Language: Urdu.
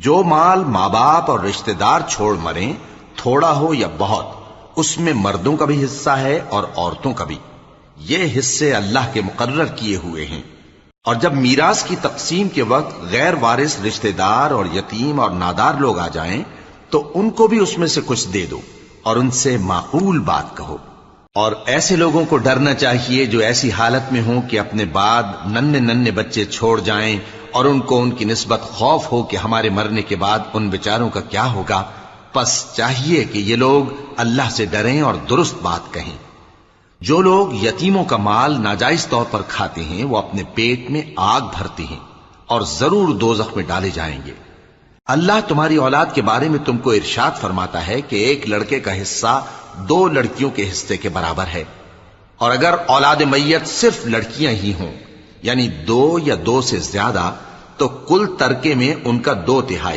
جو مال ماں باپ اور رشتہ دار چھوڑ مریں، تھوڑا ہو یا بہت، اس میں مردوں کا بھی حصہ ہے اور عورتوں کا بھی۔ یہ حصے اللہ کے مقرر کیے ہوئے ہیں۔ اور جب میراث کی تقسیم کے وقت غیر وارث رشتہ دار اور یتیم اور نادار لوگ آ جائیں تو ان کو بھی اس میں سے کچھ دے دو اور ان سے معقول بات کہو۔ اور ایسے لوگوں کو ڈرنا چاہیے جو ایسی حالت میں ہوں کہ اپنے بعد ننھے ننھے بچے چھوڑ جائیں اور ان کو ان کی نسبت خوف ہو کہ ہمارے مرنے کے بعد ان بیچاروں کا کیا ہوگا۔ پس چاہیے کہ یہ لوگ اللہ سے ڈریں اور درست بات کہیں۔ جو لوگ یتیموں کا مال ناجائز طور پر کھاتے ہیں وہ اپنے پیٹ میں آگ بھرتے ہیں اور ضرور دوزخ میں ڈالے جائیں گے۔ اللہ تمہاری اولاد کے بارے میں تم کو ارشاد فرماتا ہے کہ ایک لڑکے کا حصہ 2 لڑکیوں کے حصے کے برابر ہے، اور اگر اولاد میت صرف لڑکیاں ہی ہوں، یعنی 2 یا 2 سے زیادہ، تو کل ترکے میں ان کا 2/3